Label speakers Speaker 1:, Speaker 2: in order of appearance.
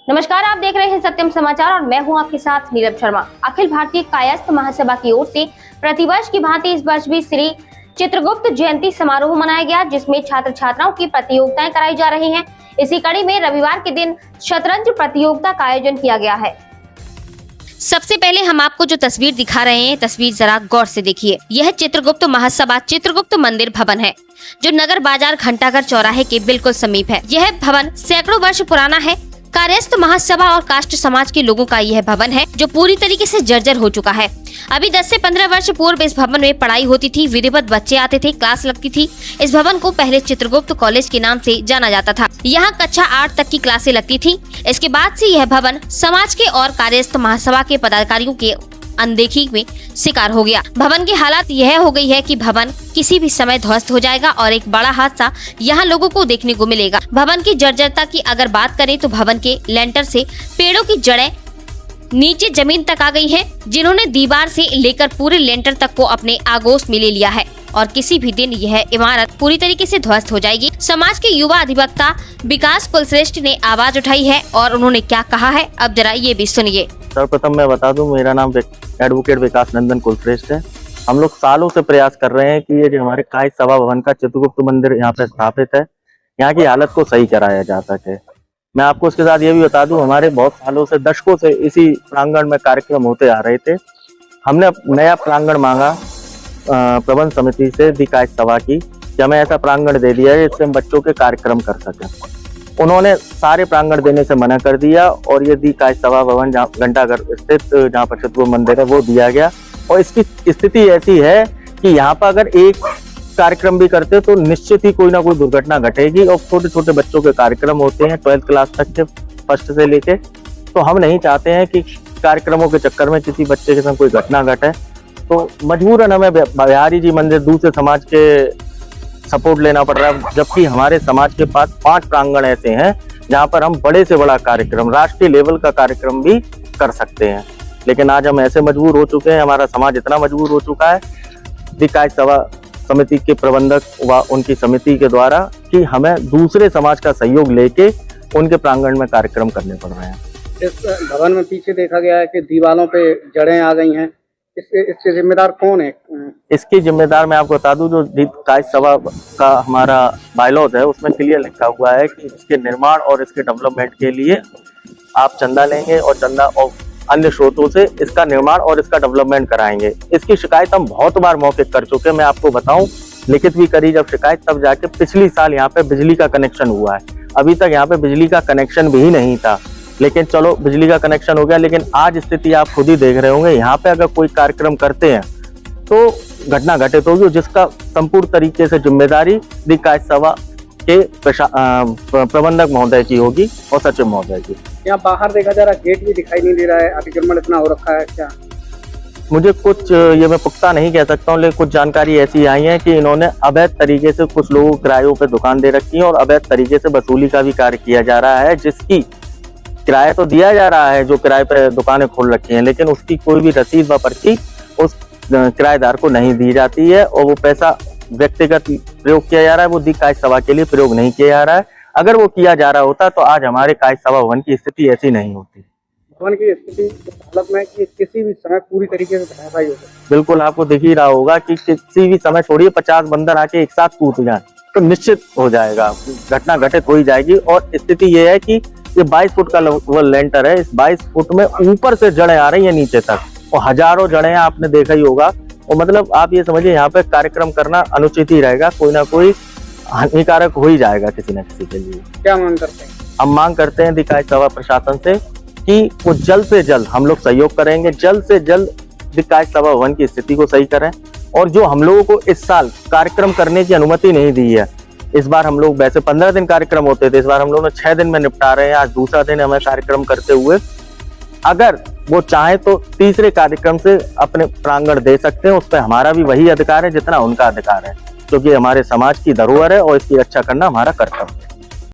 Speaker 1: नमस्कार, आप देख रहे हैं सत्यम समाचार और मैं हूं आपके साथ नीलम शर्मा। अखिल भारतीय कायस्थ महासभा की ओर से प्रतिवर्ष की भांति इस वर्ष भी श्री चित्रगुप्त जयंती समारोह मनाया गया, जिसमें छात्र छात्राओं की प्रतियोगिताएं कराई जा रही हैं। इसी कड़ी में रविवार के दिन शतरंज प्रतियोगिता का आयोजन किया गया है। सबसे पहले हम आपको जो तस्वीर दिखा रहे हैं, तस्वीर जरा गौर से देखिए। यह चित्रगुप्त महासभा चित्रगुप्त मंदिर भवन है, जो नगर बाजार घंटाघर चौराहे के बिल्कुल समीप है। यह भवन सैकड़ों वर्ष पुराना है। कायस्थ महासभा और काष्ठ समाज के लोगों का यह भवन है, जो पूरी तरीके से जर्जर हो चुका है। अभी 10 से 15 वर्ष पूर्व इस भवन में पढ़ाई होती थी, विधिवत बच्चे आते थे, क्लास लगती थी। इस भवन को पहले चित्रगुप्त कॉलेज के नाम से जाना जाता था। यहाँ कक्षा 8 तक की क्लासें लगती थी। इसके बाद से यह भवन समाज के और कायस्थ महासभा के पदाधिकारियों के अनदेखी में शिकार हो गया। भवन की हालत यह हो गई है कि भवन किसी भी समय ध्वस्त हो जाएगा और एक बड़ा हादसा यहाँ लोगों को देखने को मिलेगा। भवन की जर्जरता की अगर बात करें तो भवन के लेंटर से पेड़ों की जड़ें नीचे जमीन तक आ गई हैं, जिन्होंने दीवार से लेकर पूरे लेंटर तक को अपने आगोश में ले लिया है और किसी भी दिन यह इमारत पूरी तरीके से ध्वस्त हो जाएगी। समाज के युवा अधिवक्ता विकास कुलश्रेष्ठ ने आवाज उठाई है और उन्होंने क्या कहा है, अब जरा ये भी सुनिए।
Speaker 2: सर्वप्रथम मैं बता दूं, मेरा नाम एडवोकेट विकास नंदन कुलश्रेष्ठ है। हम लोग सालों से प्रयास कर रहे हैं कि ये जो हमारे कायस्थ सभा भवन का चित्रगुप्त मंदिर यहाँ पे स्थापित है, यहाँ की हालत को सही कराया जा सके। मैं आपको इसके साथ ये भी बता दूं, हमारे बहुत सालों से, दशकों से इसी प्रांगण में कार्यक्रम होते आ रहे थे। हमने नया प्रांगण मांगा प्रबंध समिति से दी कायस्थ सभा की कि हमें ऐसा प्रांगण दे दिया है जिससे हम बच्चों के कार्यक्रम कर सकें। उन्होंने सारे प्रांगण देने से मना कर दिया और ये दी कायस्थ सभा भवन जहाँ घंटाघर स्थित जहाँ पर चित्रगुप्त मंदिर है वो दिया गया। और इसकी स्थिति ऐसी है कि यहाँ पर अगर एक कार्यक्रम भी करते तो निश्चित ही कोई ना कोई दुर्घटना घटेगी। और छोटे छोटे बच्चों के कार्यक्रम होते हैं 12th क्लास तक के, फर्स्ट से लेके। तो हम नहीं चाहते हैं कि कार्यक्रमों के चक्कर में किसी बच्चे के साथ कोई घटना घटे। तो मजबूरन हमें बिहारी जी मंदिर दूसरे समाज के सपोर्ट लेना पड़ रहा है, जबकि हमारे समाज के पास 5 प्रांगण ऐसे हैं जहां पर हम बड़े से बड़ा कार्यक्रम, राष्ट्रीय लेवल का कार्यक्रम भी कर सकते हैं। लेकिन आज हम ऐसे मजबूर हो चुके हैं, हमारा समाज इतना मजबूर हो चुका है दी कायस्थ सभा समिति के प्रबंधक व उनकी समिति के द्वारा, कि हमें दूसरे समाज का सहयोग लेके उनके प्रांगण में कार्यक्रम करने पड़ रहे हैं।
Speaker 3: इस भवन में पीछे देखा गया है कि दीवारों पे जड़ें आ गई हैं, इसके जिम्मेदार कौन है?
Speaker 2: इसकी जिम्मेदार मैं आपको बता दूं, जो कायस्थ सभा का हमारा बायलॉज है उसमें क्लियर लिखा हुआ है कि इसके निर्माण और इसके डेवलपमेंट के लिए आप चंदा लेंगे और चंदा और अन्य स्रोतों से इसका निर्माण और इसका डेवलपमेंट कराएंगे। इसकी शिकायत हम बहुत बार मौखिक कर चुके हैं। मैं आपको बताऊं, लिखित भी करी जब शिकायत, तब जाके पिछली साल यहाँ पे बिजली का कनेक्शन हुआ है। अभी तक यहाँ पे बिजली का कनेक्शन भी नहीं था, लेकिन चलो बिजली का कनेक्शन हो गया। लेकिन आज स्थिति आप खुद ही देख रहे होंगे, यहाँ पे अगर कोई कार्यक्रम करते हैं तो घटना घटित होगी, जिसका संपूर्ण तरीके से जिम्मेदारी दी कायस्थ सभा के प्रबंधक महोदय की होगी और सचिव महोदय की।
Speaker 3: यहाँ बाहर देखा जा रहा, गेट भी दिखाई नहीं दे रहा है, अतिक्रमण इतना हो रखा है क्या?
Speaker 2: मुझे कुछ, ये मैं पुख्ता नहीं कह सकता हूँ, लेकिन कुछ जानकारी ऐसी आई है कि इन्होंने अवैध तरीके से कुछ लोगों को किरायों पे दुकान दे रखी है और अवैध तरीके से वसूली का भी कार्य किया जा रहा है, जिसकी किराया तो दिया जा रहा है, जो किराए पे दुकानें खोल रखी हैं, लेकिन उसकी कोई भी रसीद व पर्ची उस किराएदार को नहीं दी जाती है और वो पैसा व्यक्तिगत प्रयोग किया जा रहा है, वो दी कायस्थ सभा के लिए प्रयोग नहीं किया जा रहा है। अगर वो किया जा रहा होता तो आज हमारे कायस्थ सभा भवन की स्थिति ऐसी नहीं होती।
Speaker 3: भवन की स्थिति हालत में कि किसी भी समय पूरी तरीके से धराशायी हो सकती है।
Speaker 2: बिल्कुल, आपको दिख ही रहा होगा कि किसी भी समय, छोड़िए 50 बंदर आके एक साथ कूद जाए तो निश्चित हो जाएगा, घटना घटित हो ही जाएगी। और स्थिति ये है कि ये 22 फुट का वो लेंटर है, इस 22 फुट में ऊपर से जड़ें आ रही है नीचे तक, और हजारों जड़ें आपने देखा ही होगा। और मतलब आप ये समझिए, यहाँ पे कार्यक्रम करना अनुचित ही रहेगा, कोई ना कोई हानिकारक हो ही जाएगा किसी न किसी के लिए।
Speaker 3: क्या मांग करते हैं?
Speaker 2: हम मांग करते हैं दी कायस्थ सभा प्रशासन से कि वो जल्द से जल्द, हम लोग सहयोग करेंगे, जल्द से जल्द दी कायस्थ सभा भवन की स्थिति को सही करें। और जो हम लोगों को इस साल कार्यक्रम करने की अनुमति नहीं दी है, इस बार हम लोग, वैसे 15 दिन कार्यक्रम होते थे, इस बार हम लोगों ने 6 दिन में निपटा रहे हैं। आज दूसरा दिन हमें कार्यक्रम करते हुए, अगर वो चाहे तो तीसरे कार्यक्रम से अपने प्रांगण दे सकते हैं। उस पर हमारा भी वही अधिकार है जितना उनका अधिकार है, क्योंकि हमारे समाज की धरोहर है और इसकी रक्षा करना हमारा कर्तव्य है।